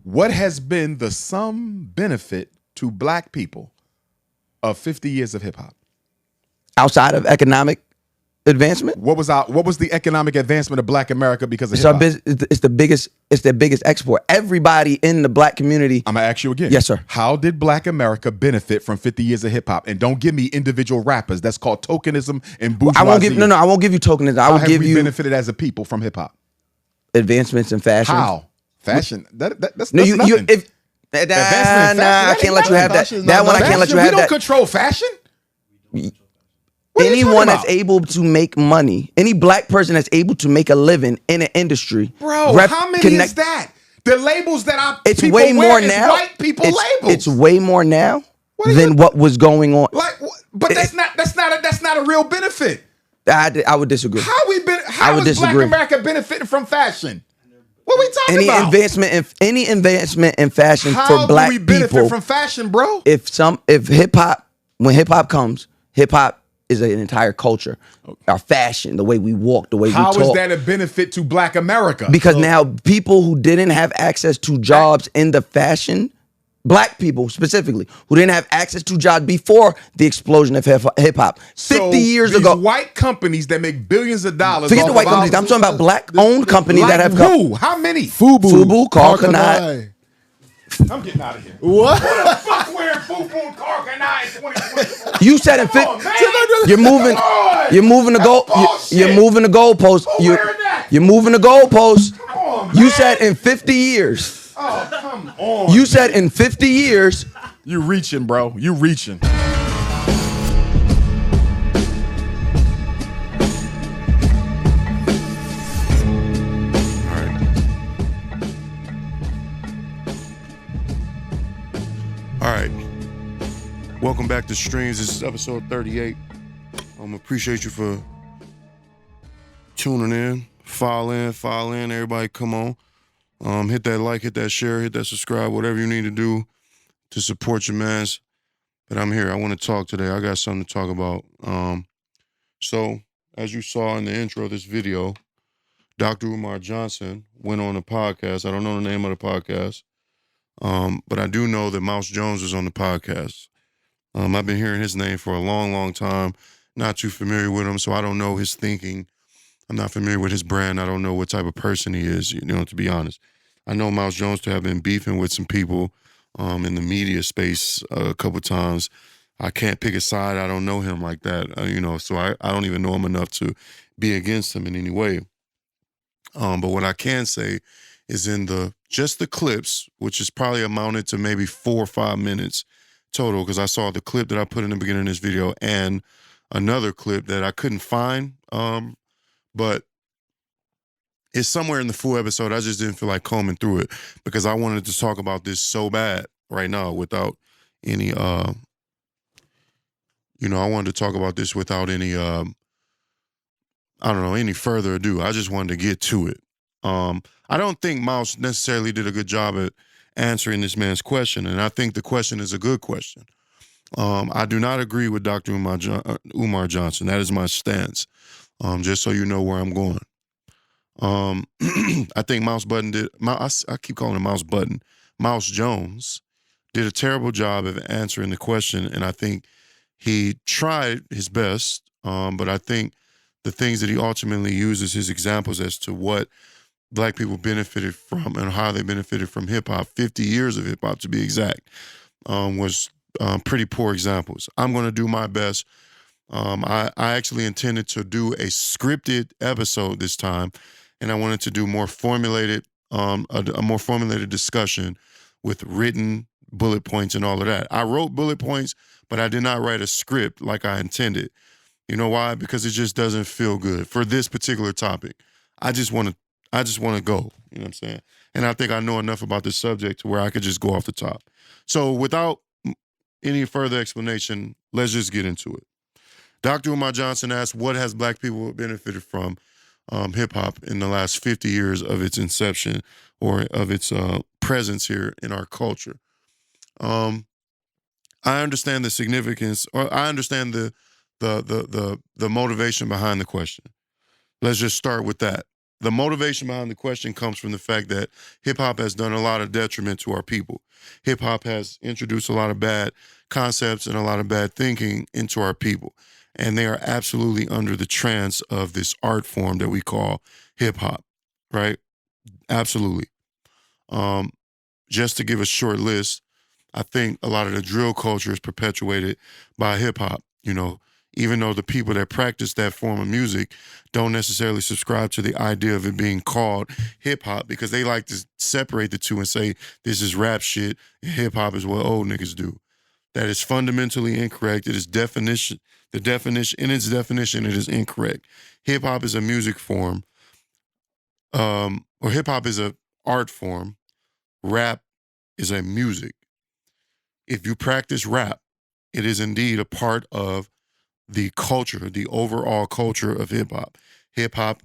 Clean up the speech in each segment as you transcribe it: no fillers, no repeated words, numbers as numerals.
What has been the sum benefit to black people of 50 years of hip hop? Outside of economic advancement, What was the economic advancement of black America because of it's hip our hop? business. It's their biggest export. Everybody in the black community. I'm gonna ask you again. Yes, sir. How did black America benefit from 50 years of hip hop? And don't give me individual rappers. That's called tokenism and bourgeoisie. I won't give you tokenism. I How will have give we you benefited as a people from hip hop? advancements in fashion. How? Fashion? That's No, nothing. you if Advancement in fashion, nah, that I ain't can't let you have that. Fashion is That not one I can't let you have We don't that. control fashion. What are you Anyone talking that's about? able to make money, any black person that's able to make a living in an industry, Bro, how many is that? The labels that It's people way wear more is now. white people labels. It's way more now What are than you- what was going on. But that's not a real benefit. I would disagree. How I is would Black disagree. America benefiting from fashion? What are we talking Any about? advancement in fashion How for black do we benefit people. from fashion, bro? If hip hop, when hip hop comes, hip hop is an entire culture. Our fashion, the way we walk, the way How we talk. is that a benefit to Black America? Because now people who didn't have access to jobs in the fashion, black people specifically, who didn't have access to jobs before the explosion of hip hop, 50 years these ago. white companies that make billions of dollars. Forget the off white of companies. our- I'm talking about black-owned companies like that have who? How many? Fubu, Carl Kanai. I'm getting out of here. What? Fuck wearing Fubu and Carl Kanai in 2024. You said in Come on, 50. man. You're moving. Come on. You're moving the That's goal. bullshit. You're moving the goalpost. Who wearing that? You're moving the goalpost. Come on, You man. said in 50 years. Oh, come on. You said in 50 years. You reaching, bro. You reaching. All right. Welcome back to Streams. This is episode 38. Appreciate you for tuning in. File in. Everybody come on. Hit that like, hit that share, hit that subscribe, whatever you need to do to support your mans. But I'm here. I want to talk today. I got something to talk about. So, as you saw in the intro of this video, Dr. Umar Johnson went on a podcast. I don't know the name of the podcast. But I do know that Mouse Jones is on the podcast. I've been hearing his name for a long, long time. Not too familiar with him, so I don't know his thinking. I'm not familiar with his brand. I don't know what type of person he is, to be honest. I know Mouse Jones to have been beefing with some people in the media space a couple times. I can't pick a side. I don't know him like that, so I don't even know him enough to be against him in any way. But what I can say is in just the clips, which is probably amounted to maybe 4 or 5 minutes total, because I saw the clip that I put in the beginning of this video and another clip that I couldn't find, but it's somewhere in the full episode. I just didn't feel like combing through it because I wanted to talk about this so bad right now without any, I wanted to talk about this without any, any further ado. I just wanted to get to it. I don't think Mouse necessarily did a good job at answering this man's question, and I think the question is a good question. I do not agree with Dr. Umar Johnson. That is my stance, just so you know where I'm going. I think I keep calling him Mouse Button. Mouse Jones did a terrible job of answering the question, and I think he tried his best, but I think the things that he ultimately uses his examples as to what Black people benefited from and how they benefited from hip-hop, 50 years of hip-hop to be exact, was pretty poor examples. I'm going to do my best. I actually intended to do a scripted episode this time, and I wanted to do more formulated, a more formulated discussion with written bullet points and all of that. I wrote bullet points, but I did not write a script like I intended. You know why? Because it just doesn't feel good for this particular topic. I just want to go, you know what I'm saying? And I think I know enough about this subject to where I could just go off the top. So without any further explanation, let's just get into it. Dr. Umar Johnson asked, what has Black people benefited from hip-hop in the last 50 years of its inception or of its presence here in our culture? I understand the significance, or I understand the motivation behind the question. Let's just start with that. the motivation behind the question comes from the fact that hip hop has done a lot of detriment to our people. Hip hop has introduced a lot of bad concepts and a lot of bad thinking into our people. And they are absolutely under the trance of this art form that we call hip hop, right? Absolutely. Um, just to give a short list, I think a lot of the drill culture is perpetuated by hip hop, even though the people that practice that form of music don't necessarily subscribe to the idea of it being called hip hop because they like to separate the two and say this is rap shit and hip hop is what old niggas do. That is fundamentally incorrect. It is in its definition, it is incorrect. Hip hop is a music form, or hip hop is an art form. Rap is a music. If you practice rap, it is indeed a part of the culture, the overall culture of hip hop. Hip hop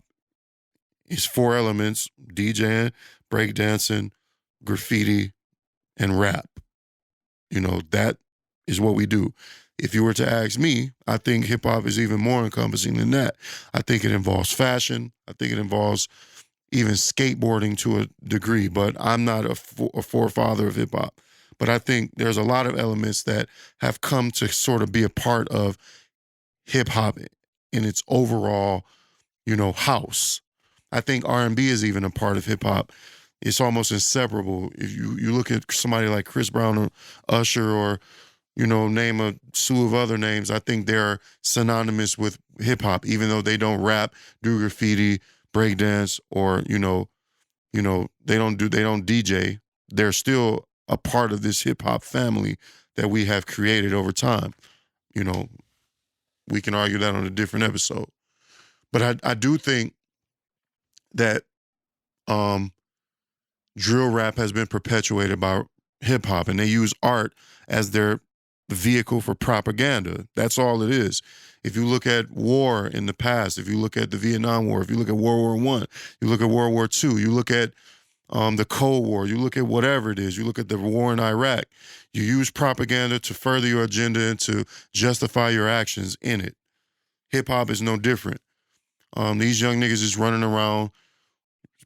is 4 elements: DJing, breakdancing, graffiti, and rap. That is what we do. If you were to ask me, I think hip hop is even more encompassing than that. I think it involves fashion. I think it involves even skateboarding to a degree, but I'm not a forefather of hip hop. But I think there's a lot of elements that have come to sort of be a part of hip hop in its overall, house. I think R&B is even a part of hip hop. It's almost inseparable. If you look at somebody like Chris Brown or Usher or, name a slew of other names, I think they're synonymous with hip hop, even though they don't rap, do graffiti, breakdance, or, they don't DJ. They're still a part of this hip hop family that we have created over time. We can argue that on a different episode. But I do think that drill rap has been perpetuated by hip hop, and they use art as their vehicle for propaganda. That's all it is. If you look at war in the past, if you look at the Vietnam War, if you look at World War I, you look at World War II, you look at the Cold War, you look at whatever it is, you look at the war in Iraq, you use propaganda to further your agenda and to justify your actions in it. Hip hop is no different. These young niggas is running around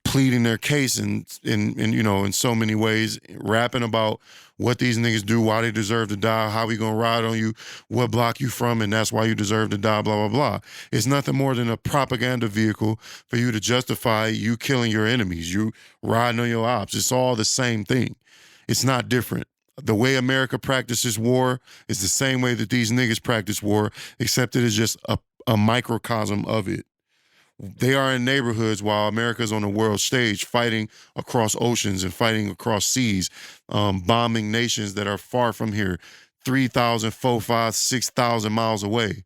pleading their case in so many ways, rapping about what these niggas do, why they deserve to die, how we gonna ride on you, what block you from, and that's why you deserve to die, blah, blah, blah. It's nothing more than a propaganda vehicle for you to justify you killing your enemies, you riding on your ops. It's all the same thing. It's not different. The way America practices war is the same way that these niggas practice war, except it is just a microcosm of it. They are in neighborhoods while America's on the world stage fighting across oceans and fighting across seas, bombing nations that are far from here, 3,000, 4,000, 5,000, 6,000 miles away.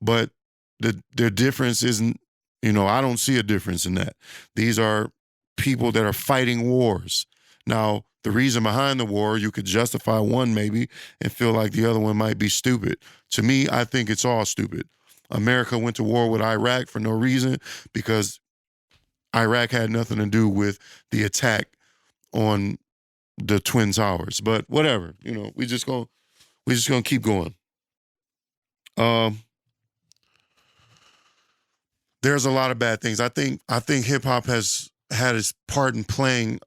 But the difference isn't, I don't see a difference in that. These are people that are fighting wars. Now, the reason behind the war, you could justify one maybe and feel like the other one might be stupid. To me, I think it's all stupid. America went to war with Iraq for no reason because Iraq had nothing to do with the attack on the Twin Towers. But whatever, we just gonna keep going. There's a lot of bad things. I think hip hop has had its part in played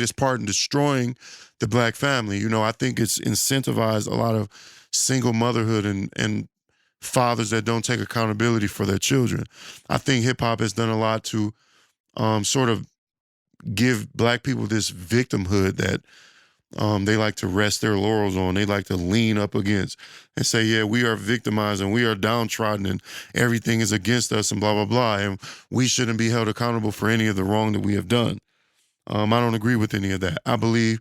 its part in destroying the black family. I think it's incentivized a lot of single motherhood and fathers that don't take accountability for their children. I think hip hop has done a lot to sort of give black people this victimhood that they like to rest their laurels on. They like to lean up against and say, yeah, we are victimized and we are downtrodden and everything is against us and blah, blah, blah. And we shouldn't be held accountable for any of the wrong that we have done. I don't agree with any of that. I believe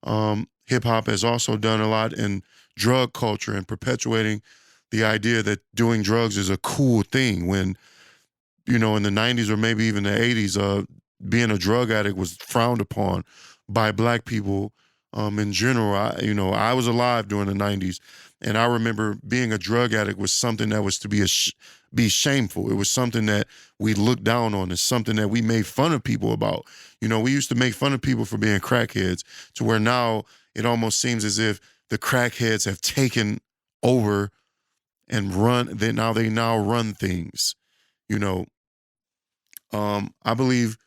hip hop has also done a lot in drug culture and perpetuating the idea that doing drugs is a cool thing when, in the 90s or maybe even the 80s, being a drug addict was frowned upon by black people in general. I was alive during the 90s, and I remember being a drug addict was something that was to be shameful. It was something that we looked down on. It's something that we made fun of people about. We used to make fun of people for being crackheads to where now it almost seems as if the crackheads have taken over and they now run things. I believe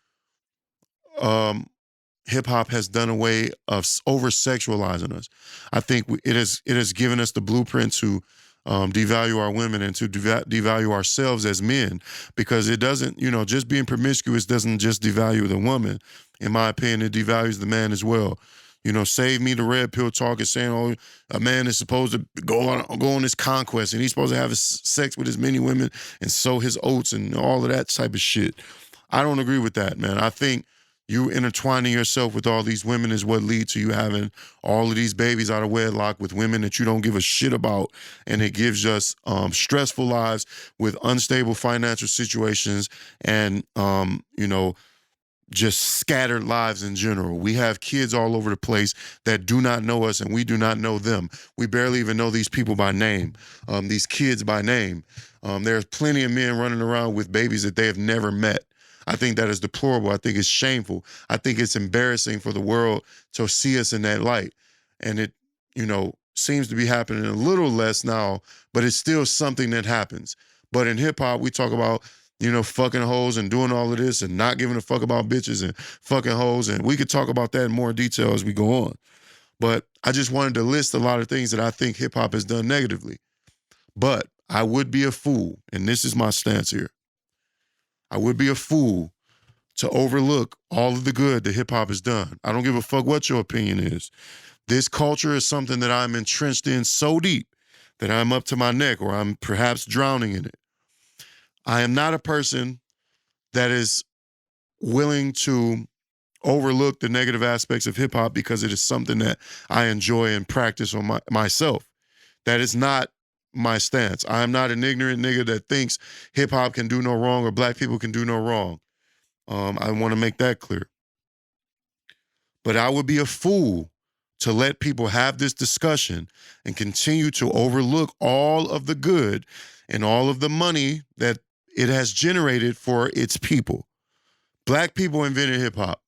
hip hop has done away of over sexualizing us. I think it has given us the blueprint to devalue our women and to devalue ourselves as men, because it doesn't, just being promiscuous doesn't just devalue the woman. In my opinion, it devalues the man as well. Save me the red pill talk is saying, oh, a man is supposed to go on this conquest and he's supposed to have sex with as many women and sow his oats and all of that type of shit. I don't agree with that, man. I think you intertwining yourself with all these women is what leads to you having all of these babies out of wedlock with women that you don't give a shit about. And it gives us stressful lives with unstable financial situations and, just scattered lives in general. We have kids all over the place that do not know us and we do not know them. We barely even know these people by name, these kids by name. There's plenty of men running around with babies that they have never met. I think that is deplorable. I think it's shameful. I think it's embarrassing for the world to see us in that light. And it, seems to be happening a little less now, but it's still something that happens. But in hip hop, we talk about, fucking hoes and doing all of this and not giving a fuck about bitches and fucking hoes. And we could talk about that in more detail as we go on. But I just wanted to list a lot of things that I think hip hop has done negatively. But I would be a fool, and this is my stance here. I would be a fool to overlook all of the good that hip hop has done. I don't give a fuck what your opinion is. This culture is something that I'm entrenched in so deep that I'm up to my neck or I'm perhaps drowning in it. I am not a person that is willing to overlook the negative aspects of hip hop because it is something that I enjoy and practice on myself. That is not my stance. I am not an ignorant nigga that thinks hip hop can do no wrong or black people can do no wrong. I want to make that clear. But I would be a fool to let people have this discussion and continue to overlook all of the good and all of the money that it has generated for its people. Black people invented hip hop.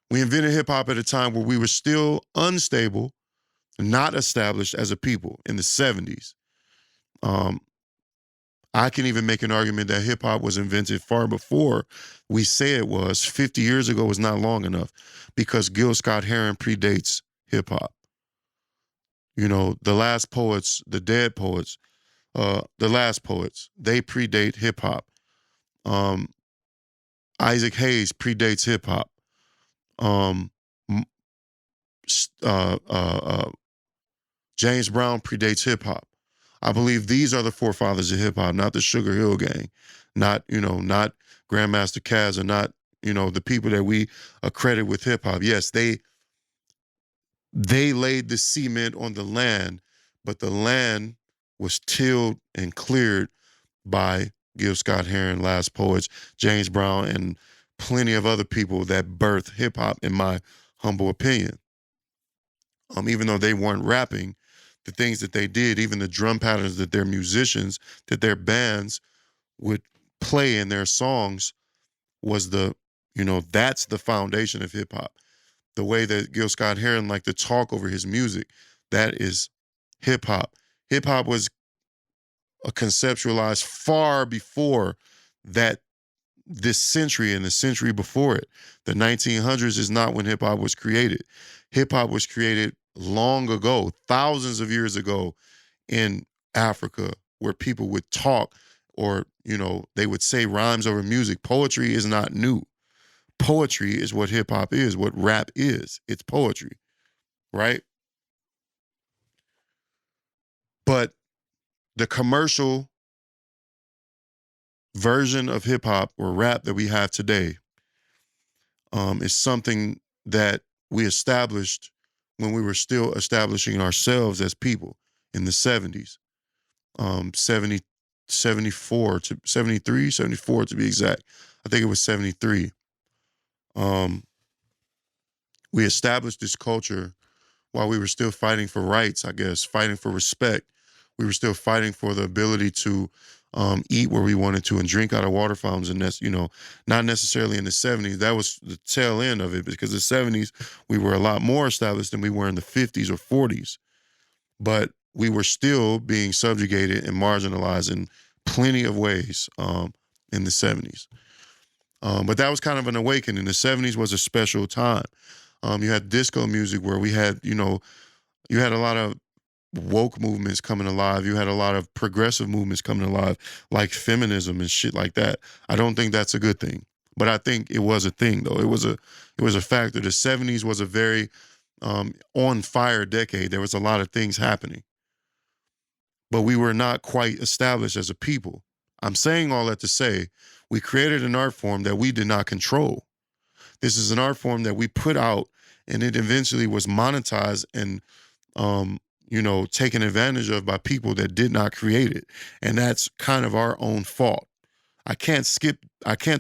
We invented hip hop at a time where we were still unstable, not established as a people in the 70s. I can even make an argument that hip hop was invented far before we say it was. 50 years ago was not long enough because Gil Scott-Heron predates hip hop. The last poets, the dead poets, the last poets, they predate hip hop. Isaac Hayes predates hip hop. James Brown predates hip hop. I believe these are the forefathers of hip hop, not the Sugar Hill Gang, not Grandmaster Caz, or not, the people that we accredit with hip hop. Yes, they laid the cement on the land, but the land was tilled and cleared by Gil Scott-Heron, Last Poets, James Brown, and plenty of other people that birthed hip hop, in my humble opinion. Even though they weren't rapping, the things that they did, even the drum patterns that their musicians, that their bands would play in their songs was that's the foundation of hip hop. The way that Gil Scott-Heron liked to talk over his music, that is hip hop. Hip hop was conceptualized far before this century and the century before it. The 1900s is not when hip hop was created. Hip hop was created long ago, thousands of years ago in Africa, where people would talk or, they would say rhymes over music. Poetry is not new. Poetry is what hip hop is, what rap is. It's poetry, right? But the commercial version of hip hop or rap that we have today is something that we established when we were still establishing ourselves as people in the 70s, 74 to 73, 74 to be exact. I think it was 73. We established this culture while we were still fighting for rights, I guess, fighting for respect. We were still fighting for the ability to eat where we wanted to and drink out of water fountains. And that's, not necessarily in the 70s. That was the tail end of it, because the 70s, we were a lot more established than we were in the 50s or 40s. But we were still being subjugated and marginalized and plenty of ways in the 70s. But that was kind of an awakening. The 70s was a special time. You had disco music where we had, you had a lot of woke movements coming alive. You had a lot of progressive movements coming alive, like feminism and shit like that. I don't think that's a good thing, but I think it was a thing though. It was a factor. The 70s was a very on fire decade. There was a lot of things happening, but we were not quite established as a people. I'm saying all that to say we created an art form that we did not control. This is an art form that we put out, and it eventually was monetized and taken advantage of by people that did not create it. And that's kind of our own fault. I can't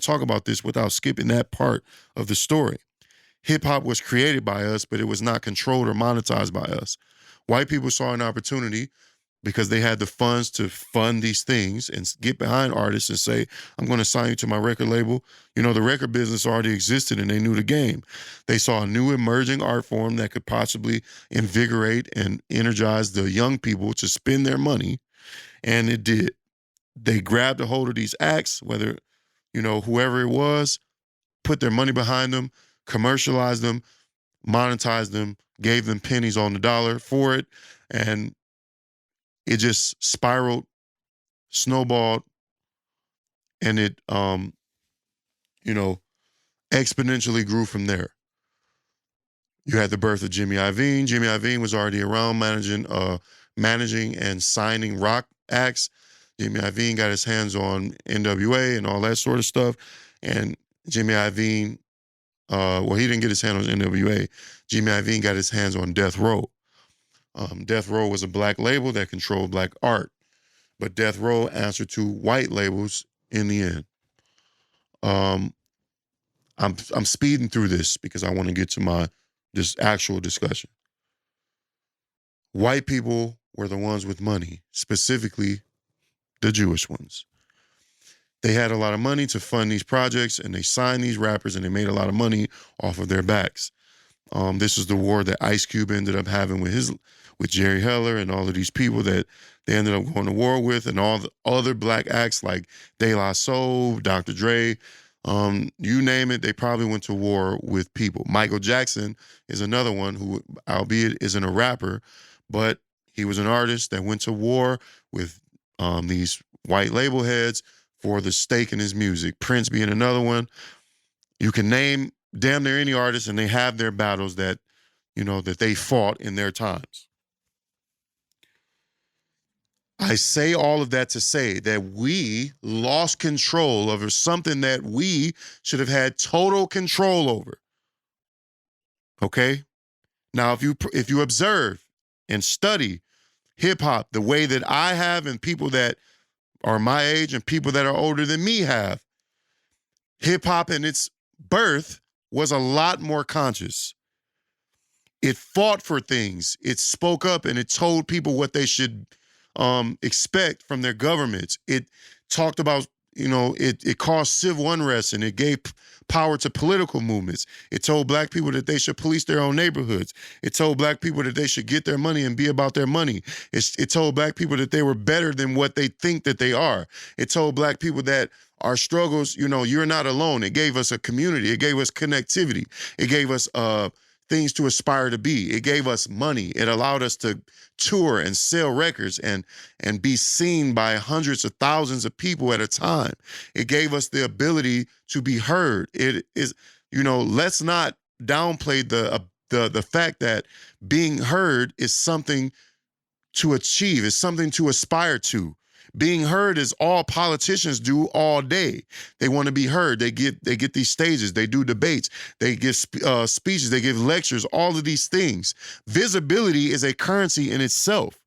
talk about this without skipping that part of the story. Hip hop was created by us, but it was not controlled or monetized by us. White people saw an opportunity because they had the funds to fund these things and get behind artists and say, I'm going to sign you to my record label. The record business already existed and they knew the game. They saw a new emerging art form that could possibly invigorate and energize the young people to spend their money. And it did. They grabbed a hold of these acts, whether, whoever it was, put their money behind them, commercialized them, monetized them, gave them pennies on the dollar for it. And it just spiraled, snowballed, and it, exponentially grew from there. You had the birth of Jimmy Iovine. Jimmy Iovine was already around managing and signing rock acts. Jimmy Iovine got his hands on NWA and all that sort of stuff. And Jimmy Iovine, he didn't get his hands on NWA. Jimmy Iovine got his hands on Death Row. Death Row was a black label that controlled black art, but Death Row answered to white labels in the end. I'm speeding through this because I want to get to this actual discussion. White people were the ones with money, specifically the Jewish ones. They had a lot of money to fund these projects, and they signed these rappers, and they made a lot of money off of their backs. This is the war that Ice Cube ended up having with Jerry Heller and all of these people that they ended up going to war with, and all the other black acts like De La Soul, Dr. Dre, you name it, they probably went to war with people. Michael Jackson is another one who, albeit isn't a rapper, but he was an artist that went to war with these white label heads for the stake in his music. Prince being another one. You can name damn near any artist, and they have their battles that they fought in their times. I say all of that to say that we lost control over something that we should have had total control over. Okay? Now, if you observe and study hip hop the way that I have, and people that are my age and people that are older than me have, hip hop in its birth was a lot more conscious. It fought for things. It spoke up and it told people what they should expect from their governments. It talked about, it caused civil unrest, and it gave power to political movements. It told black people that they should police their own neighborhoods. It told black people that they should get their money and be about their money. It told black people that they were better than what they think that they are. It told black people that our struggles, you're not alone. It gave us a community. It gave us connectivity. It gave us things to aspire to be. It gave us money. It allowed us to tour and sell records and be seen by hundreds of thousands of people at a time. It gave us the ability to be heard. It is, let's not downplay the fact that being heard is something to achieve, is something to aspire to. Being heard is all politicians do all day. They want to be heard. They get these stages. They do debates. They give speeches. They give lectures. All of these things. Visibility is a currency in itself.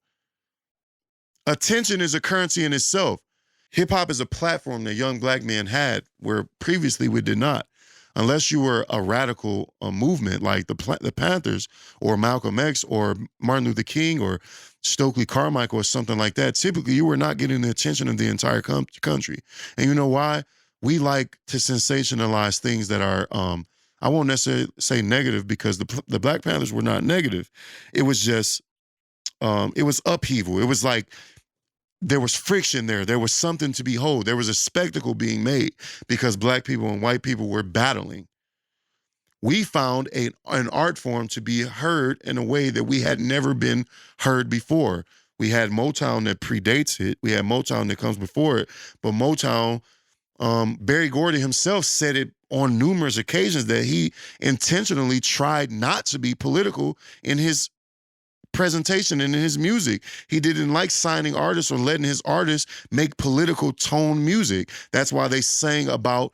Attention is a currency in itself. Hip hop is a platform that young black men had where previously we did not. Unless you were a radical movement like the Panthers or Malcolm X or Martin Luther King or Stokely Carmichael or something like that, typically you were not getting the attention of the entire country. And you know why? We like to sensationalize things that are, I won't necessarily say negative, because the Black Panthers were not negative. It was just, it was upheaval. It was like there was friction there. There was something to behold. There was a spectacle being made because black people and white people were battling. We found an art form to be heard in a way that we had never been heard before. We had Motown that predates it. We had Motown that comes before it. But Motown, Berry Gordy himself said it on numerous occasions that he intentionally tried not to be political in his presentation and in his music. He didn't like signing artists or letting his artists make political tone music. That's why they sang about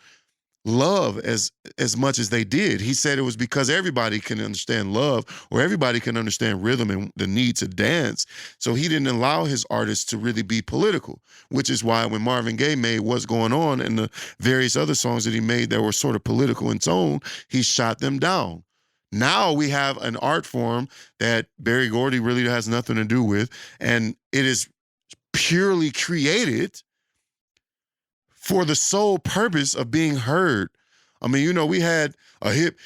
love as much as they did. He said it was because everybody can understand love, or everybody can understand rhythm and the need to dance. So he didn't allow his artists to really be political, which is why when Marvin Gaye made What's Going On and the various other songs that he made that were sort of political in tone, he shot them down. Now we have an art form that Berry Gordy really has nothing to do with, and it is purely created for the sole purpose of being heard. I mean, you know, we had a hip,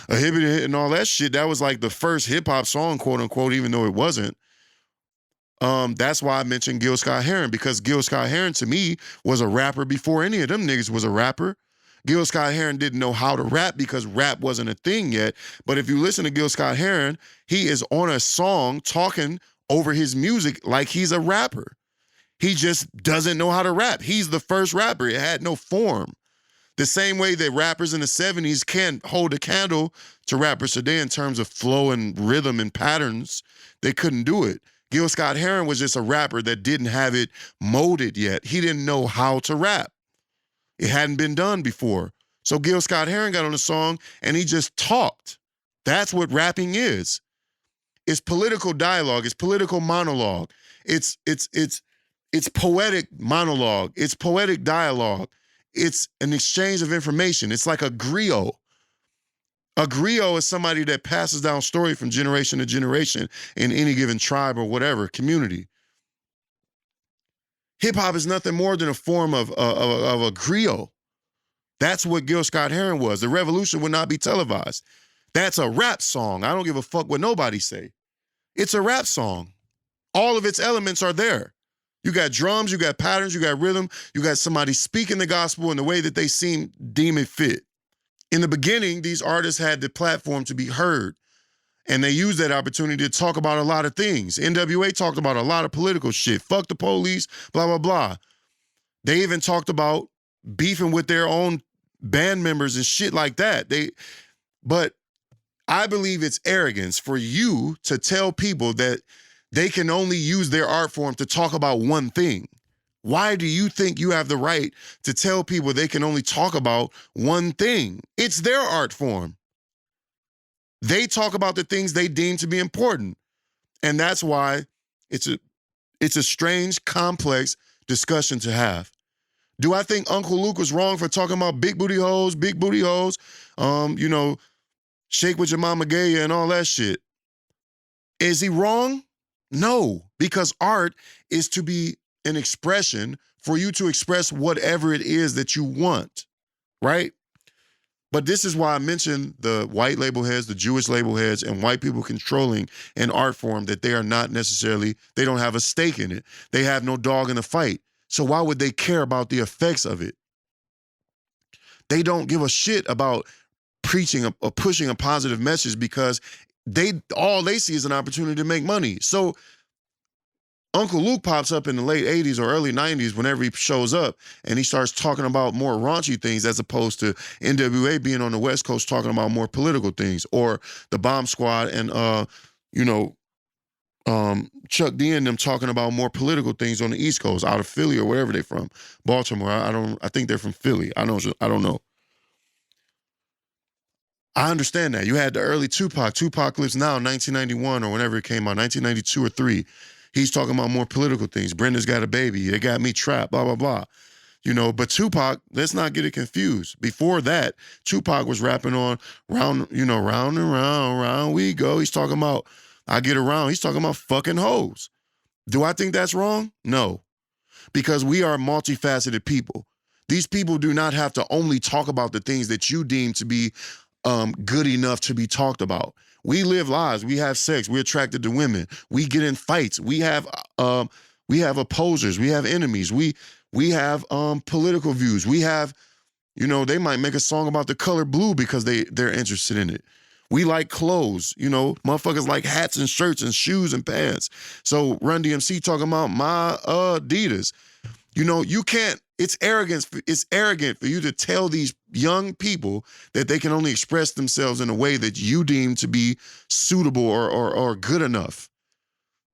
a hippity hit and all that shit. That was like the first hip hop song, quote unquote, even though it wasn't. That's why I mentioned Gil Scott-Heron, because Gil Scott-Heron to me was a rapper before any of them niggas was a rapper. Gil Scott-Heron didn't know how to rap because rap wasn't a thing yet. But if you listen to Gil Scott-Heron, he is on a song talking over his music like he's a rapper. He just doesn't know how to rap. He's the first rapper. It had no form. The same way that rappers in the 70s can't hold a candle to rappers today in terms of flow and rhythm and patterns, they couldn't do it. Gil Scott-Heron was just a rapper that didn't have it molded yet. He didn't know how to rap. It hadn't been done before. So Gil Scott-Heron got on the song and he just talked. That's what rapping is. It's political dialogue. It's political monologue. It's poetic monologue. It's poetic dialogue. It's an exchange of information. It's like a griot. A griot is somebody that passes down story from generation to generation in any given tribe or whatever community. Hip hop is nothing more than a form of a griot. That's what Gil Scott-Heron was. The revolution would not be televised. That's a rap song. I don't give a fuck what nobody say. It's a rap song. All of its elements are there. You got drums, you got patterns, you got rhythm, you got somebody speaking the gospel in the way that they deem it fit. In the beginning, these artists had the platform to be heard, and they used that opportunity to talk about a lot of things. NWA talked about a lot of political shit. Fuck the police, blah, blah, blah. They even talked about beefing with their own band members and shit like that. But I believe it's arrogance for you to tell people that they can only use their art form to talk about one thing. Why do you think you have the right to tell people they can only talk about one thing? It's their art form. They talk about the things they deem to be important. And that's why it's a strange, complex discussion to have. Do I think Uncle Luke was wrong for talking about big booty hoes, shake with your mama gay and all that shit? Is he wrong? No, because art is to be an expression for you to express whatever it is that you want, right? But this is why I mentioned the white label heads, the Jewish label heads, and white people controlling an art form that they are not necessarily, they don't have a stake in it. They have no dog in the fight. So why would they care about the effects of it? They don't give a shit about preaching or pushing a positive message because all they see is an opportunity to make money. So Uncle Luke pops up in the late 80s or early 90s whenever he shows up, and he starts talking about more raunchy things as opposed to NWA being on the West Coast talking about more political things, or the Bomb Squad and Chuck D and them talking about more political things on the East Coast, out of Philly or wherever they're from. Baltimore, I think they're from Philly. I don't know. I understand that. You had the early Tupac. Tupac lives now, 1991 or whenever it came out, 1992 or 3. He's talking about more political things. Brenda's got a baby. They got me trapped, blah, blah, blah. But Tupac, let's not get it confused. Before that, Tupac was rapping on round and round we go. He's talking about, I get around. He's talking about fucking hoes. Do I think that's wrong? No. Because we are multifaceted people. These people do not have to only talk about the things that you deem to be good enough to be talked about. We live lives. We have sex. We're attracted to women. We get in fights. We have We have opposers. We have enemies. We have political views. We have, they might make a song about the color blue because they're interested in it. We like clothes, motherfuckers like hats and shirts and shoes and pants. So Run DMC talking about my Adidas. You can't, it's arrogant for you to tell these young people that they can only express themselves in a way that you deem to be suitable or good enough.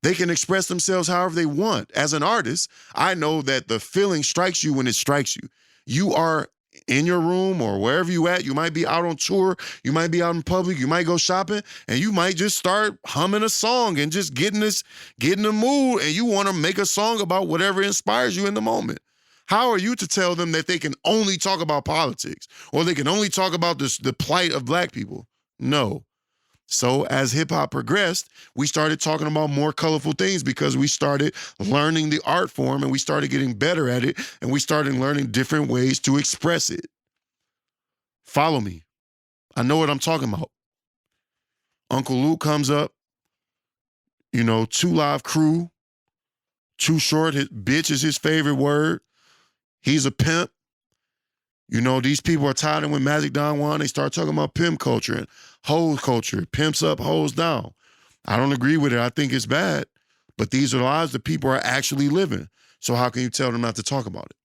They can express themselves however they want. As an artist, I know that the feeling strikes you when it strikes you. You are in your room or wherever you at. You might be out on tour. You might be out in public. You might go shopping, and you might just start humming a song and just get in the mood, and you want to make a song about whatever inspires you in the moment. How are you to tell them that they can only talk about politics or they can only talk about the plight of black people? No. So as hip hop progressed, we started talking about more colorful things because we started learning the art form and we started getting better at it and we started learning different ways to express it. Follow me. I know what I'm talking about. Uncle Luke comes up, 2 Live Crew, Too Short, bitch is his favorite word. He's a pimp. These people are tied in with Magic Don Juan. They start talking about pimp culture and hoe culture. Pimps up, hoes down. I don't agree with it. I think it's bad. But these are lives that people are actually living. So how can you tell them not to talk about it?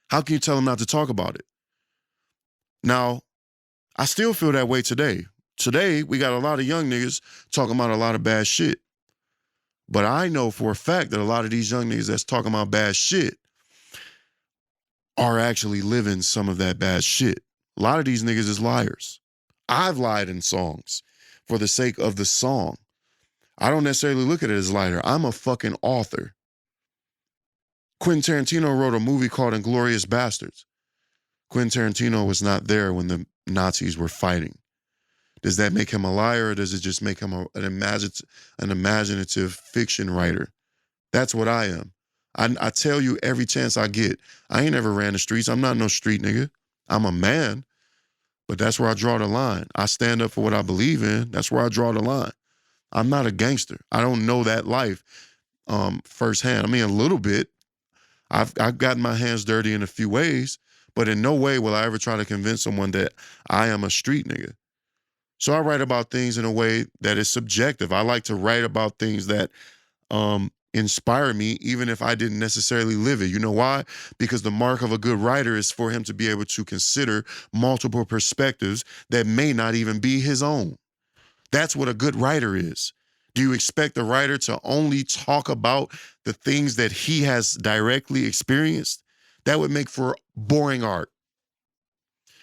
How can you tell them not to talk about it? Now, I still feel that way today. Today, we got a lot of young niggas talking about a lot of bad shit. But I know for a fact that a lot of these young niggas that's talking about bad shit are actually living some of that bad shit. A lot of these niggas is liars. I've lied in songs for the sake of the song. I don't necessarily look at it as liar. I'm a fucking author. Quentin Tarantino wrote a movie called Inglourious Basterds. Quentin Tarantino was not there when the Nazis were fighting. Does that make him a liar, or does it just make him an imaginative fiction writer? That's what I am. I tell you every chance I get, I ain't ever ran the streets. I'm not no street nigga. I'm a man, but that's where I draw the line. I stand up for what I believe in. That's where I draw the line. I'm not a gangster. I don't know that life firsthand. I mean, a little bit. I've gotten my hands dirty in a few ways, but in no way will I ever try to convince someone that I am a street nigga. So I write about things in a way that is subjective. I like to write about things that inspire me, even if I didn't necessarily live it. You know why? Because the mark of a good writer is for him to be able to consider multiple perspectives that may not even be his own. That's what a good writer is. Do you expect the writer to only talk about the things that he has directly experienced? That would make for boring art.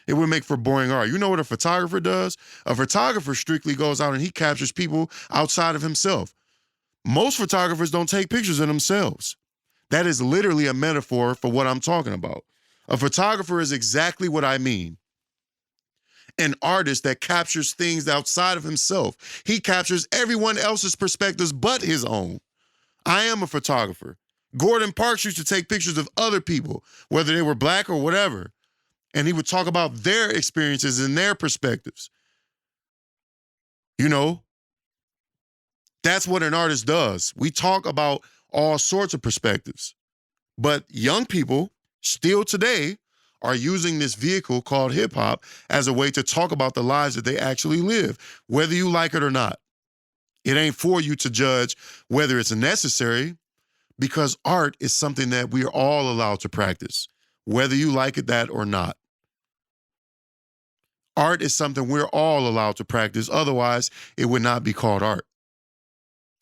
It would make for boring art. You know what a photographer does? A photographer strictly goes out and he captures people outside of himself. Most photographers don't take pictures of themselves. That is literally a metaphor for what I'm talking about. A photographer is exactly what I mean. An artist that captures things outside of himself. He captures everyone else's perspectives but his own. I am a photographer. Gordon Parks used to take pictures of other people, whether they were black or whatever, and he would talk about their experiences and their perspectives. That's what an artist does. We talk about all sorts of perspectives. But young people, still today, are using this vehicle called hip hop as a way to talk about the lives that they actually live, whether you like it or not. It ain't for you to judge whether it's necessary, because art is something that we are all allowed to practice, whether you like it that or not. Art is something we're all allowed to practice. Otherwise, it would not be called art.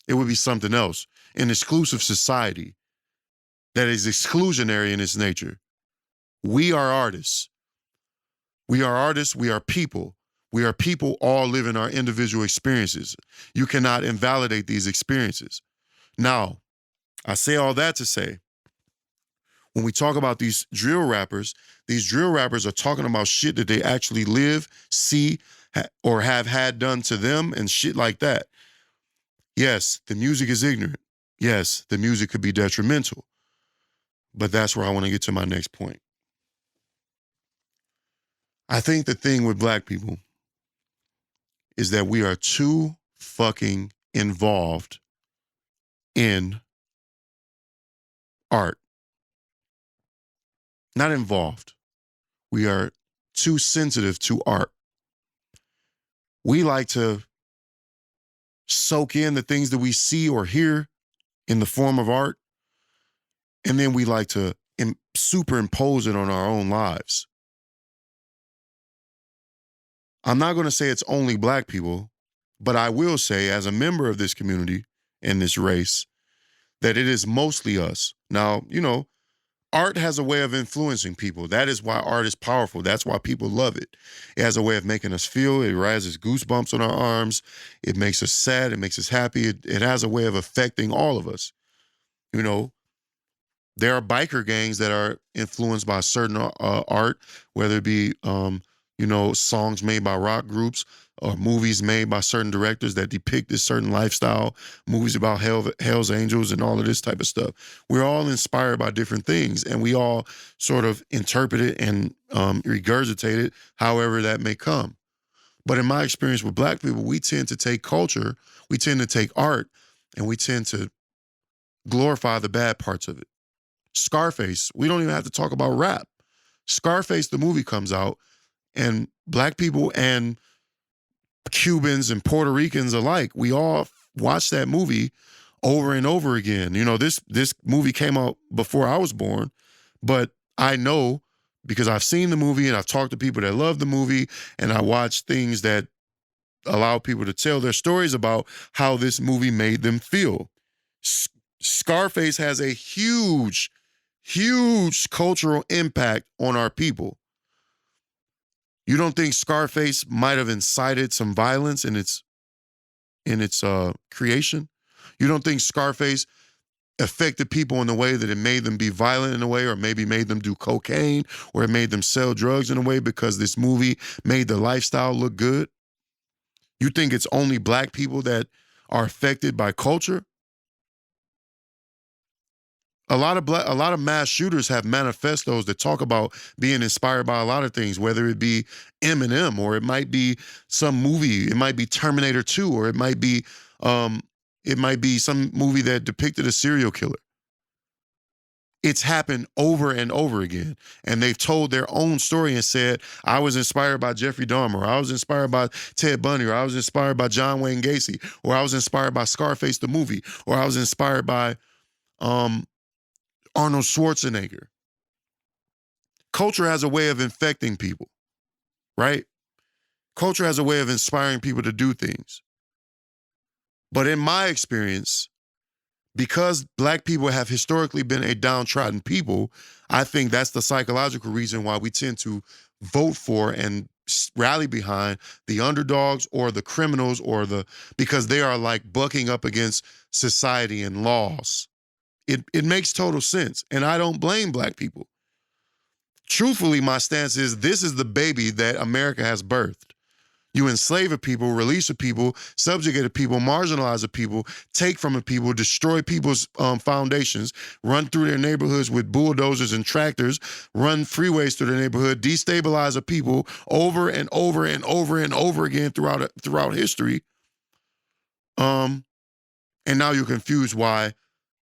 It would be something else, an exclusive society that is exclusionary in its nature. We are artists. We are artists. We are people. We are people all living our individual experiences. You cannot invalidate these experiences. Now, I say all that to say, when we talk about these drill rappers are talking about shit that they actually live, see, or have had done to them and shit like that. Yes, the music is ignorant. Yes, the music could be detrimental. But that's where I want to get to my next point. I think the thing with black people is that we are too fucking involved in art. Not involved. We are too sensitive to art. We like to soak in the things that we see or hear in the form of art, and then we like to superimpose it on our own lives. I'm not going to say it's only black people, but I will say, as a member of this community and this race, that it is mostly us. Now, art has a way of influencing people. That is why art is powerful. That's why people love it. It has a way of making us feel. It rises goosebumps on our arms. It makes us sad. It makes us happy. It has a way of affecting all of us. There are biker gangs that are influenced by certain art, whether it be, songs made by rock groups or movies made by certain directors that depict this certain lifestyle, movies about Hell's Angels and all of this type of stuff. We're all inspired by different things, and we all sort of interpret it and regurgitate it however that may come. But in my experience with black people, we tend to take culture, we tend to take art, and we tend to glorify the bad parts of it. Scarface, we don't even have to talk about rap. Scarface, the movie, comes out, and black people and Cubans and Puerto Ricans alike, we all watch that movie over and over again. This movie came out before I was born, but I know because I've seen the movie and I've talked to people that love the movie, and I watch things that allow people to tell their stories about how this movie made them feel. Scarface has a huge cultural impact on our people. You don't think Scarface might have incited some violence in its creation? You don't think Scarface affected people in the way that it made them be violent in a way, or maybe made them do cocaine, or it made them sell drugs in a way because this movie made the lifestyle look good? You think it's only black people that are affected by culture? A lot of mass shooters have manifestos that talk about being inspired by a lot of things, whether it be Eminem, or it might be some movie, it might be Terminator 2, or it might be some movie that depicted a serial killer. It's happened over and over again. And they've told their own story and said, I was inspired by Jeffrey Dahmer, or I was inspired by Ted Bundy, or I was inspired by John Wayne Gacy, or I was inspired by Scarface the movie, or I was inspired by Arnold Schwarzenegger. Culture has a way of infecting people, right? Culture has a way of inspiring people to do things. But in my experience, because black people have historically been a downtrodden people, I think that's the psychological reason why we tend to vote for and rally behind the underdogs or the criminals, because they are like bucking up against society and laws. It makes total sense, and I don't blame black people. Truthfully, my stance is this is the baby that America has birthed. You enslave a people, release a people, subjugate a people, marginalize a people, take from a people, destroy people's foundations, run through their neighborhoods with bulldozers and tractors, run freeways through their neighborhood, destabilize a people over and over and over and over again throughout history. And now you're confused why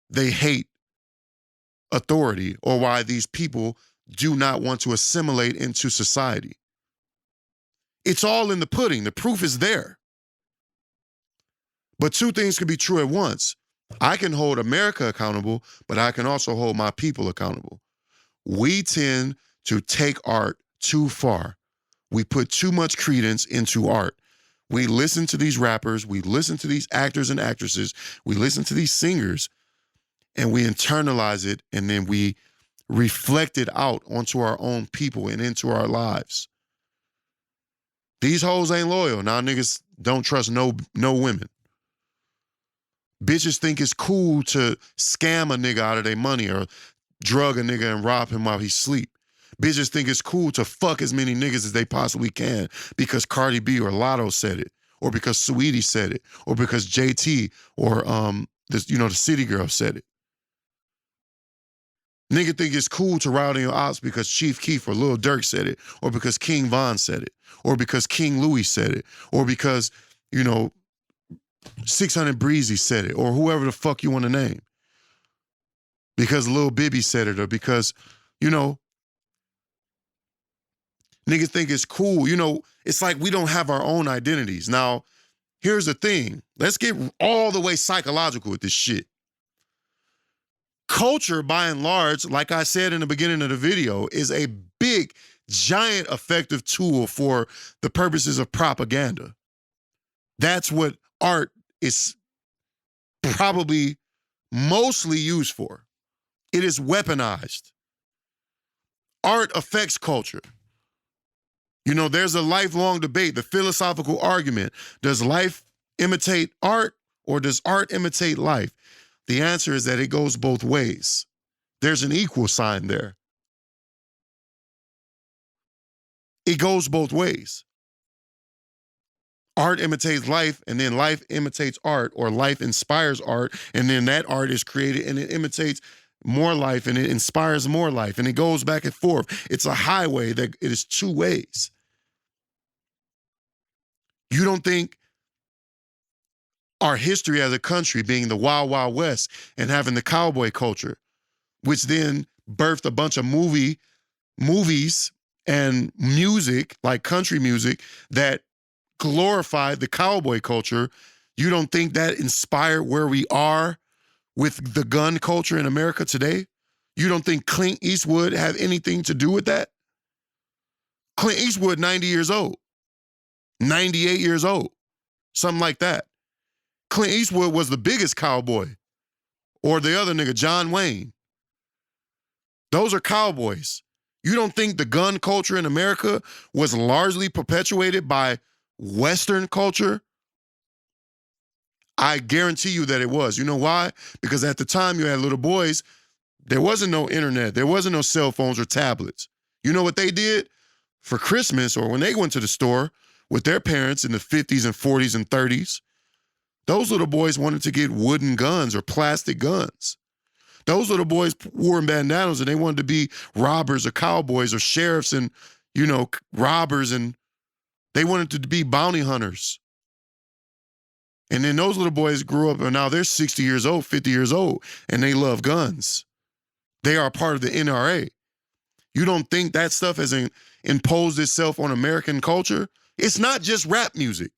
they hate authority, or why these people do not want to assimilate into society. It's all in the pudding. The proof is there. But two things can be true at once. I can hold America accountable, but I can also hold my people accountable. We tend to take art too far. We put too much credence into art. We listen to these rappers, we listen to these actors and actresses, we listen to these singers, and we internalize it, and then we reflect it out onto our own people and into our lives. These hoes ain't loyal. Now niggas don't trust no women. Bitches think it's cool to scam a nigga out of their money, or drug a nigga and rob him while he sleep. Bitches think it's cool to fuck as many niggas as they possibly can because Cardi B or Lotto said it, or because Saweetie said it, or because JT or the City Girl said it. Nigga think it's cool to ride on your ops because Chief Keef or Lil Durk said it, or because King Von said it, or because King Louis said it, or because, 600 Breezy said it, or whoever the fuck you want to name. because Lil Bibby said it, or because, you know, niggas think it's cool. You know, it's like we don't have our own identities. Now, here's the thing. Let's get all the way psychological with this shit. Culture, by and large, like I said in the beginning of the video, is a big, giant, effective tool for the purposes of propaganda. That's what art is probably mostly used for. It is weaponized. Art affects culture. You know, there's a lifelong debate, the philosophical argument. Does life imitate art, or does art imitate life? The answer is that it goes both ways. There's an equal sign there. It goes both ways. Art imitates life, and then life imitates art, or life inspires art, and then that art is created and it imitates more life and it inspires more life, and it goes back and forth. It's a highway that it is two ways. You don't think our history as a country being the Wild Wild West and having the cowboy culture, which then birthed a bunch of movies and music, like country music, that glorified the cowboy culture, you don't think that inspired where we are with the gun culture in America today? You don't think Clint Eastwood had anything to do with that? Clint Eastwood, 90 years old, 98 years old, something like that. Clint Eastwood was the biggest cowboy. Or the other nigga, John Wayne. Those are cowboys. You don't think the gun culture in America was largely perpetuated by Western culture? I guarantee you that it was. You know why? Because at the time you had little boys, there wasn't no internet. There wasn't no cell phones or tablets. You know what they did? For Christmas, or when they went to the store with their parents in the 50s and 40s and 30s, those little boys wanted to get wooden guns or plastic guns. Those little boys wore bandanas and they wanted to be robbers or cowboys or sheriffs and, you know, robbers, and they wanted to be bounty hunters. And then those little boys grew up and now they're 60 years old, 50 years old, and they love guns. They are part of the NRA. You don't think that stuff has imposed itself on American culture? It's not just rap music.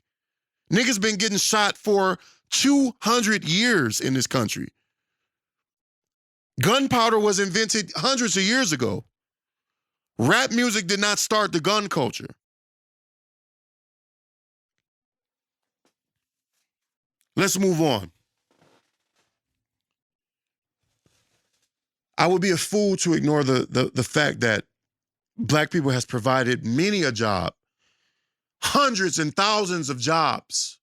Niggas been getting shot for 200 years in this country. Gunpowder was invented hundreds of years ago. Rap music did not start the gun culture. Let's move on. I would be a fool to ignore the fact that Black people has provided many a job, hundreds and thousands of jobs,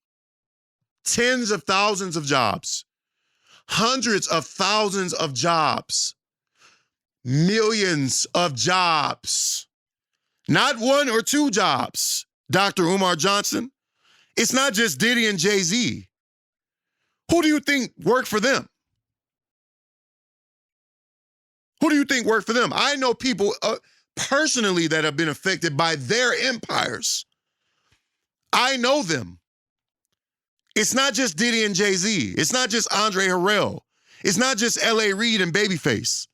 tens of thousands of jobs, hundreds of thousands of jobs, millions of jobs, not one or two jobs, Dr. Umar Johnson. It's not just Diddy and Jay-Z. Who do you think worked for them? Who do you think worked for them? I know people personally that have been affected by their empires. I know them. It's not just Diddy and Jay-Z. It's not just Andre Harrell. It's not just L.A. Reid and Babyface.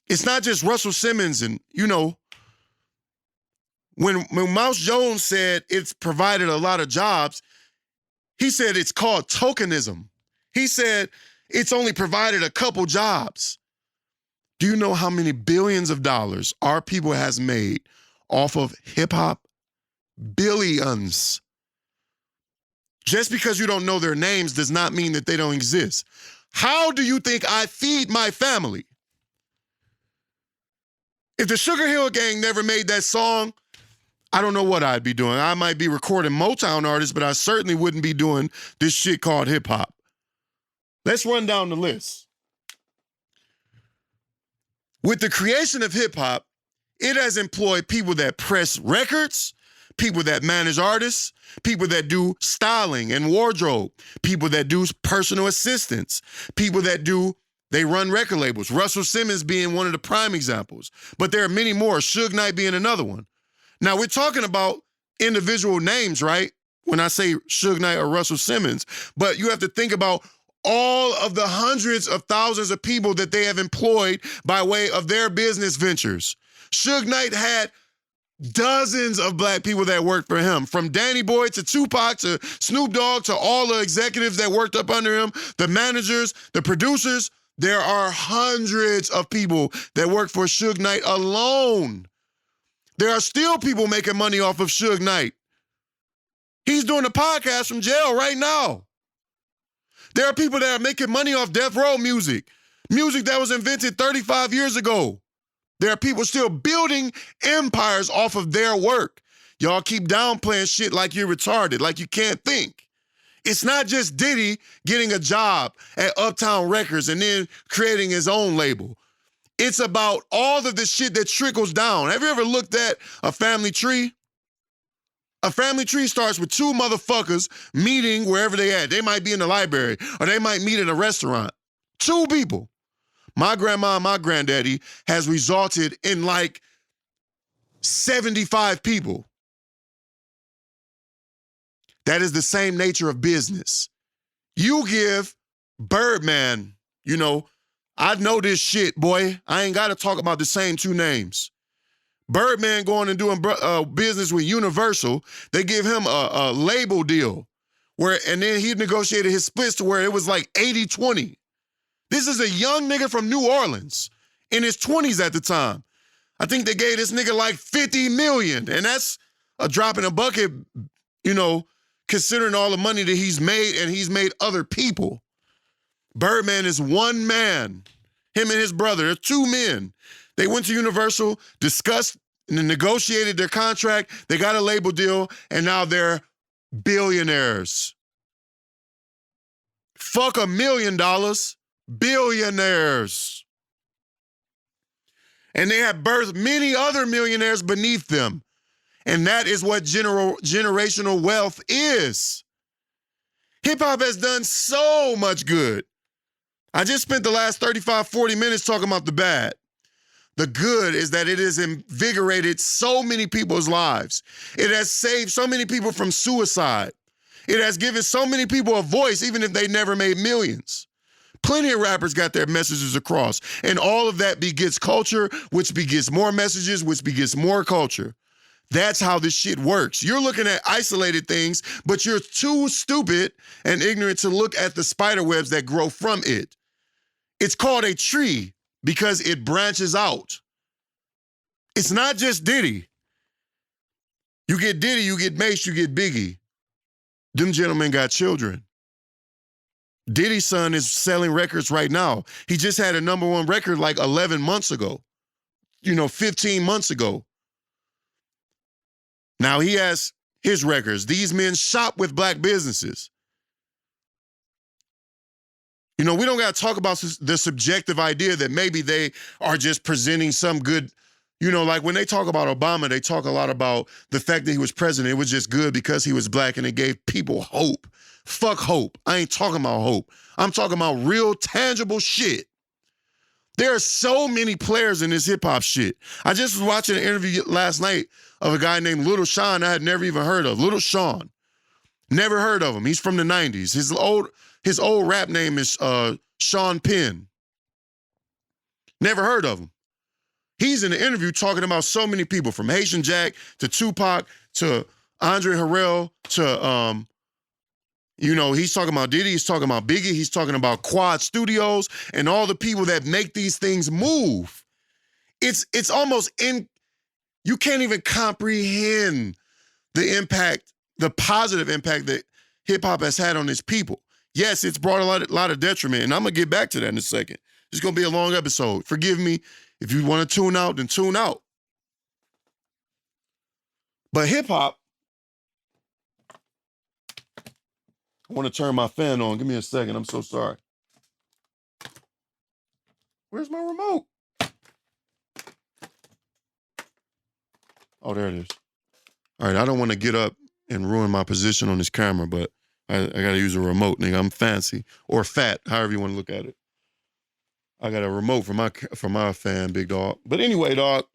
It's not just Russell Simmons and, you know, when Mouse Jones said it's provided a lot of jobs, he said it's called tokenism. He said it's only provided a couple jobs. Do you know how many billions of dollars our people has made off of hip hop? Billions. Just because you don't know their names does not mean that they don't exist. How do you think I feed my family? If the Sugar Hill Gang never made that song, I don't know what I'd be doing. I might be recording Motown artists, but I certainly wouldn't be doing this shit called hip hop. Let's run down the list. With the creation of hip hop, it has employed people that press records, people that manage artists, people that do styling and wardrobe, people that do personal assistants, people that they run record labels. Russell Simmons being one of the prime examples. But there are many more, Suge Knight being another one. Now, we're talking about individual names, right? When I say Suge Knight or Russell Simmons, but you have to think about all of the hundreds of thousands of people that they have employed by way of their business ventures. Suge Knight had dozens of black people that worked for him, from Danny Boy to Tupac to Snoop Dogg to all the executives that worked up under him, the managers, the producers. There are hundreds of people that work for Suge Knight alone. There are still people making money off of Suge Knight. He's doing a podcast from jail right now. There are people that are making money off death row music that was invented 35 years ago. There are people still building empires off of their work. Y'all keep downplaying shit like you're retarded, like you can't think. It's not just Diddy getting a job at Uptown Records and then creating his own label. It's about all of the shit that trickles down. Have you ever looked at a family tree? A family tree starts with two motherfuckers meeting wherever they at. They might be in the library or they might meet in a restaurant. Two people. My grandma and my granddaddy has resulted in like 75 people. That is the same nature of business. You give Birdman, I know this shit, boy. I ain't got to talk about the same two names. Birdman going and doing business with Universal, they give him a label deal and then he negotiated his splits to where it was like 80-20. This is a young nigga from New Orleans in his 20s at the time. I think they gave this nigga like $50 million, and that's a drop in a bucket, considering all the money that he's made, and he's made other people. Birdman is one man. Him and his brother, they're two men. They went to Universal, discussed and negotiated their contract. They got a label deal, and now they're billionaires. Fuck $1 million. Billionaires. And they have birthed many other millionaires beneath them. And that is what generational wealth is. Hip-hop has done so much good. I just spent the last 35, 40 minutes talking about the bad. The good is that it has invigorated so many people's lives. It has saved so many people from suicide. It has given so many people a voice, even if they never made millions. Plenty of rappers got their messages across, and all of that begets culture, which begets more messages, which begets more culture. That's how this shit works. You're looking at isolated things, but you're too stupid and ignorant to look at the spider webs that grow from it. It's called a tree because it branches out. It's not just Diddy. You get Diddy, you get Mace, you get Biggie. Them gentlemen got children. Diddy's son is selling records right now. He just had a #1 record like 11 months ago, 15 months ago. Now he has his records. These men shop with black businesses. We don't got to talk about the subjective idea that maybe they are just presenting some good, like when they talk about Obama, they talk a lot about the fact that he was president. It was just good because he was black and it gave people hope. Fuck hope. I ain't talking about hope. I'm talking about real tangible shit. There are so many players in this hip hop shit. I just was watching an interview last night of a guy named Little Sean I had never even heard of. Little Sean. Never heard of him. He's from the 90s. His old rap name is Sean Penn. Never heard of him. He's in the interview talking about so many people, from Haitian Jack to Tupac to Andre Harrell to he's talking about Diddy, he's talking about Biggie, he's talking about Quad Studios and all the people that make these things move. It's almost you can't even comprehend the impact, the positive impact that hip hop has had on its people. Yes, it's brought a lot of detriment, and I'm gonna get back to that in a second. It's gonna be a long episode. Forgive me. If you want to tune out, then tune out. But hip hop, I want to turn my fan on. Give me a second. I'm so sorry. Where's my remote? Oh, there it is. All right, I don't want to get up and ruin my position on this camera, but I got to use a remote, nigga. I'm fancy or fat, however you want to look at it. I got a remote for my fan, big dog. But anyway, dog.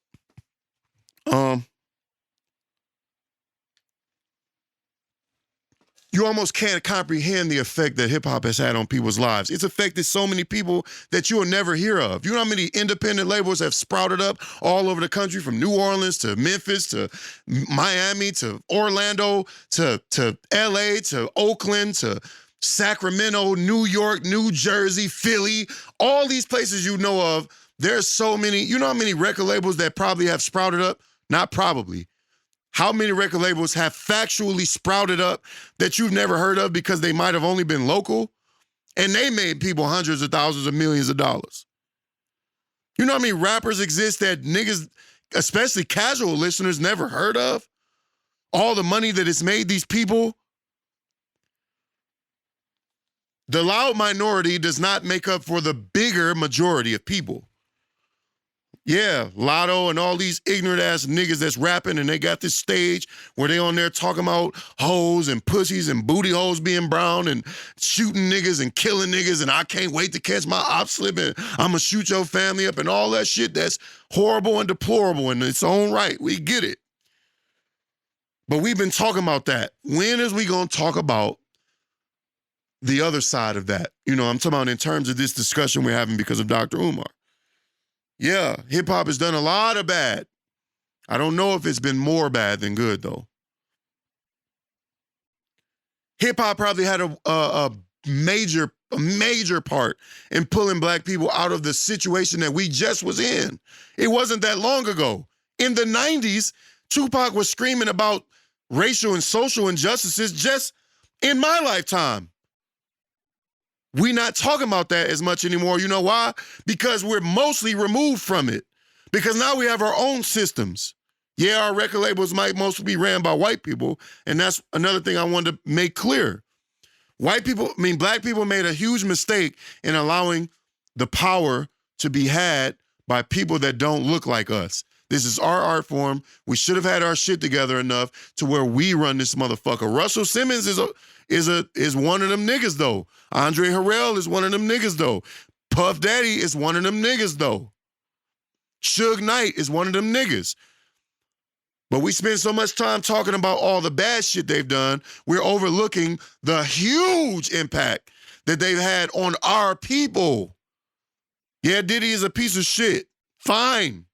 You almost can't comprehend the effect that hip hop has had on people's lives. It's affected so many people that you will never hear of. You know how many independent labels have sprouted up all over the country, from New Orleans to Memphis to Miami to Orlando to LA to Oakland to Sacramento, New York, New Jersey, Philly, all these places you know of. There's so many. You know how many record labels that probably have sprouted up? Not probably. How many record labels have factually sprouted up that you've never heard of because they might have only been local? And they made people hundreds of thousands of millions of dollars. You know how many rappers exist that niggas, especially casual listeners, never heard of? All the money that it's made these people. The loud minority does not make up for the bigger majority of people. Yeah, Lotto and all these ignorant ass niggas that's rapping, and they got this stage where they on there talking about hoes and pussies and booty holes being brown and shooting niggas and killing niggas, and I can't wait to catch my op slipping. I'm gonna shoot your family up and all that shit that's horrible and deplorable in its own right. We get it. But we've been talking about that. When is we gonna talk about the other side of that? You know, I'm talking about in terms of this discussion we're having because of Dr. Umar. Yeah, hip-hop has done a lot of bad. I don't know if it's been more bad than good, though. Hip-hop probably had a major part in pulling black people out of the situation that we just was in. It wasn't that long ago. In the 90s, Tupac was screaming about racial and social injustices just in my lifetime. We're not talking about that as much anymore. You know why? Because we're mostly removed from it. Because now we have our own systems. Yeah, our record labels might mostly be ran by white people, and that's another thing I wanted to make clear. Black people made a huge mistake in allowing the power to be had by people that don't look like us. This is our art form. We should have had our shit together enough to where we run this motherfucker. Russell Simmons is one of them niggas, though. Andre Harrell is one of them niggas, though. Puff Daddy is one of them niggas, though. Suge Knight is one of them niggas. But we spend so much time talking about all the bad shit they've done, we're overlooking the huge impact that they've had on our people. Yeah, Diddy is a piece of shit. Fine.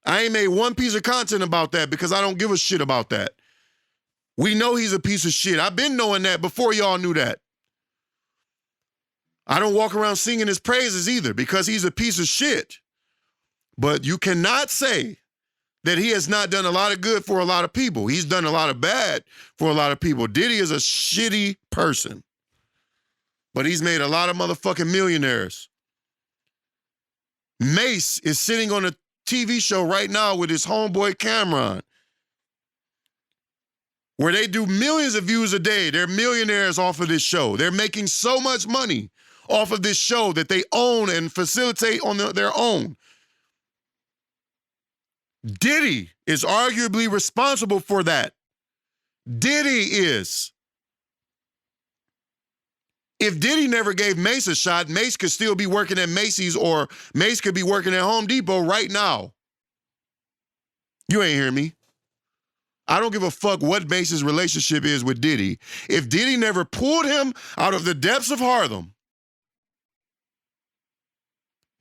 I ain't made one piece of content about that because I don't give a shit about that. We know he's a piece of shit. I've been knowing that before y'all knew that. I don't walk around singing his praises either because he's a piece of shit. But you cannot say that he has not done a lot of good for a lot of people. He's done a lot of bad for a lot of people. Diddy is a shitty person. But he's made a lot of motherfucking millionaires. Mace is sitting on a TV show right now with his homeboy Cameron, where they do millions of views a day. They're millionaires off of this show. They're making so much money off of this show that they own and facilitate on their own. Diddy is arguably responsible for that. Diddy is. If Diddy never gave Mace a shot, Mace could still be working at Macy's or Mace could be working at Home Depot right now. You ain't hear me. I don't give a fuck what Mace's relationship is with Diddy. If Diddy never pulled him out of the depths of Harlem,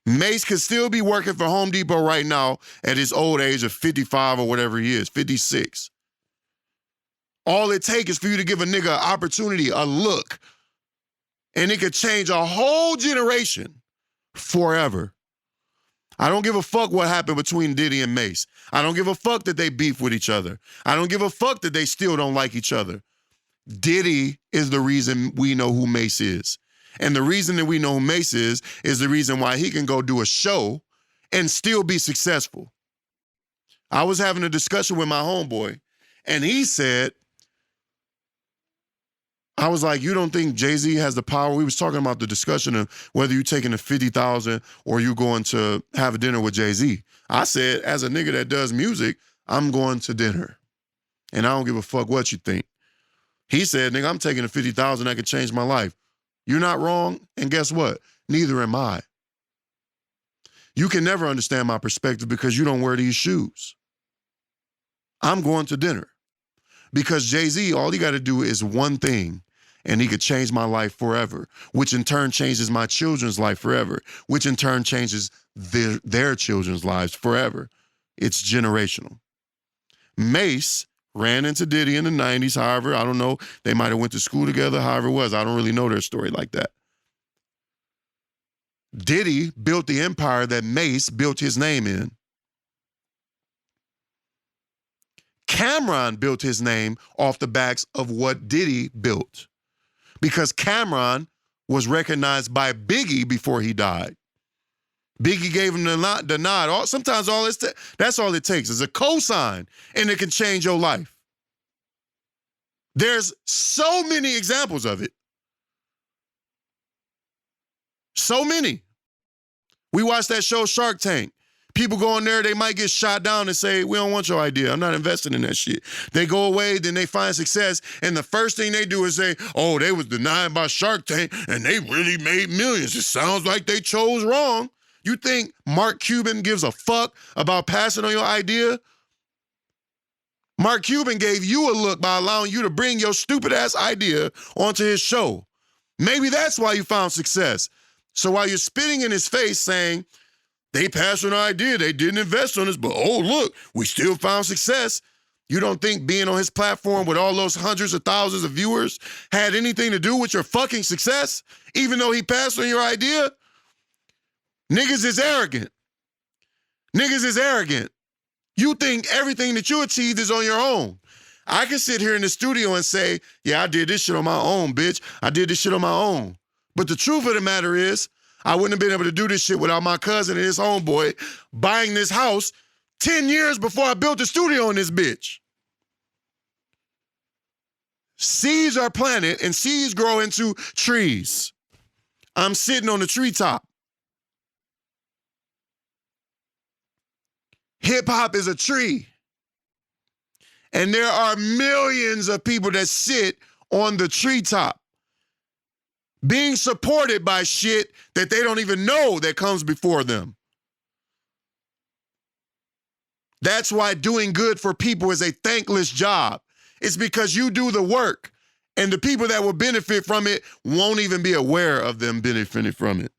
Mace could still be working for Home Depot right now at his old age of 55 or whatever he is, 56. All it takes is for you to give a nigga an opportunity, a look, and it could change a whole generation forever. I don't give a fuck what happened between Diddy and Mace. I don't give a fuck that they beef with each other. I don't give a fuck that they still don't like each other. Diddy is the reason we know who Mace is. And the reason that we know who Mace is the reason why he can go do a show and still be successful. I was having a discussion with my homeboy, and he said, I was like, you don't think Jay-Z has the power? We was talking about the discussion of whether you taking the 50,000 or you going to have a dinner with Jay-Z. I said, as a nigga that does music, I'm going to dinner. And I don't give a fuck what you think. He said, nigga, I'm taking the 50,000 that could change my life. You're not wrong, and guess what? Neither am I. You can never understand my perspective because you don't wear these shoes. I'm going to dinner. Because Jay-Z, all he got to do is one thing, and he could change my life forever, which in turn changes my children's life forever, which in turn changes their children's lives forever. It's generational. Mace ran into Diddy in the 90s, however, I don't know, they might have went to school together, however it was. I don't really know their story like that. Diddy built the empire that Mace built his name in. Cameron built his name off the backs of what Diddy built, because Cameron was recognized by Biggie before he died. Biggie gave him the nod. Sometimes that's all it takes is a cosign, and it can change your life. There's so many examples of it. So many. We watched that show Shark Tank. People go in there, they might get shot down and say, we don't want your idea. I'm not investing in that shit. They go away, then they find success, and the first thing they do is say, oh, they was denied by Shark Tank, and they really made millions. It sounds like they chose wrong. You think Mark Cuban gives a fuck about passing on your idea? Mark Cuban gave you a look by allowing you to bring your stupid-ass idea onto his show. Maybe that's why you found success. So while you're spitting in his face saying, they passed on our idea, they didn't invest on us, but oh, look, we still found success. You don't think being on his platform with all those hundreds of thousands of viewers had anything to do with your fucking success, even though he passed on your idea? Niggas is arrogant. Niggas is arrogant. You think everything that you achieved is on your own. I can sit here in the studio and say, yeah, I did this shit on my own, bitch. I did this shit on my own. But the truth of the matter is, I wouldn't have been able to do this shit without my cousin and his homeboy buying this house 10 years before I built the studio in this bitch. Seeds are planted and seeds grow into trees. I'm sitting on the treetop. Hip hop is a tree. And there are millions of people that sit on the treetop, being supported by shit that they don't even know that comes before them. That's why doing good for people is a thankless job. It's because you do the work, and the people that will benefit from it won't even be aware of them benefiting from it.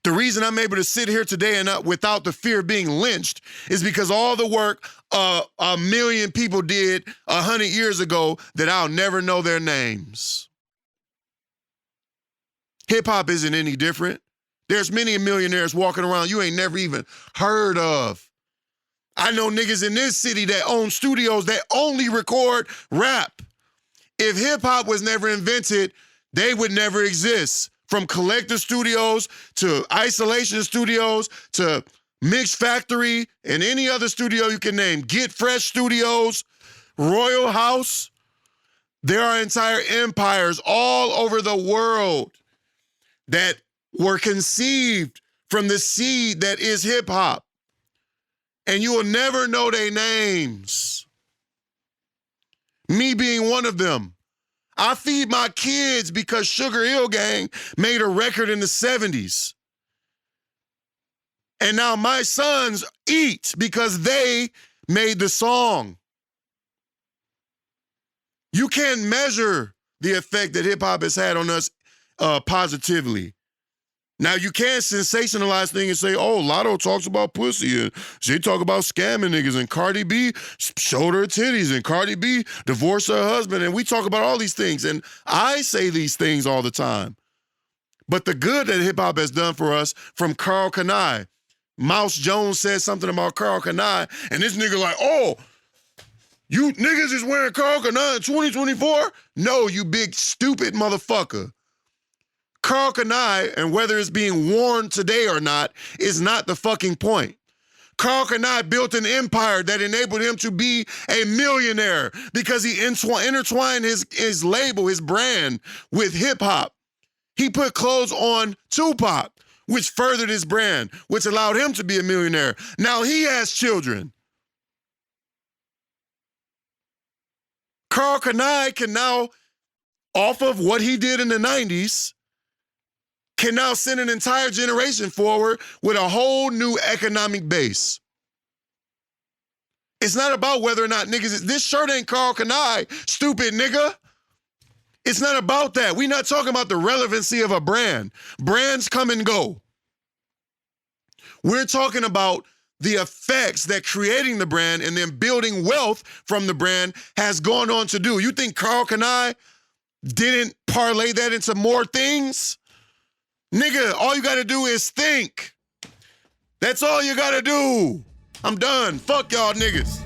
The reason I'm able to sit here today and not without the fear of being lynched is because all the work a million people did 100 years ago that I'll never know their names. Hip hop isn't any different. There's many millionaires walking around you ain't never even heard of. I know niggas in this city that own studios that only record rap. If hip hop was never invented, they would never exist. From Collector Studios to Isolation Studios to Mix Factory and any other studio you can name. Get Fresh Studios, Royal House. There are entire empires all over the world that were conceived from the seed that is hip hop. And you will never know their names. Me being one of them. I feed my kids because Sugar Hill Gang made a record in the 70s. And now my sons eat because they made the song. You can't measure the effect that hip hop has had on us positively. Now, you can't sensationalize things and say, oh, Lotto talks about pussy and she talk about scamming niggas and Cardi B showed her titties and Cardi B divorced her husband and we talk about all these things. And I say these things all the time. But the good that hip-hop has done for us from Carl Kanai, Mouse Jones said something about Carl Kanai and this nigga like, oh, you niggas is wearing Carl Kanai in 2024? No, you big stupid motherfucker. Carl Kanai, and whether it's being worn today or not, is not the fucking point. Carl Kanai built an empire that enabled him to be a millionaire because he intertwined his label, his brand, with hip-hop. He put clothes on Tupac, which furthered his brand, which allowed him to be a millionaire. Now he has children. Carl Kanai can now, off of what he did in the 90s, can now send an entire generation forward with a whole new economic base. It's not about whether or not niggas, this shirt ain't Carl Kanai, stupid nigga. It's not about that. We're not talking about the relevancy of a brand. Brands come and go. We're talking about the effects that creating the brand and then building wealth from the brand has gone on to do. You think Carl Kanai didn't parlay that into more things? Nigga, all you gotta do is think. That's all you gotta do. I'm done. Fuck y'all niggas.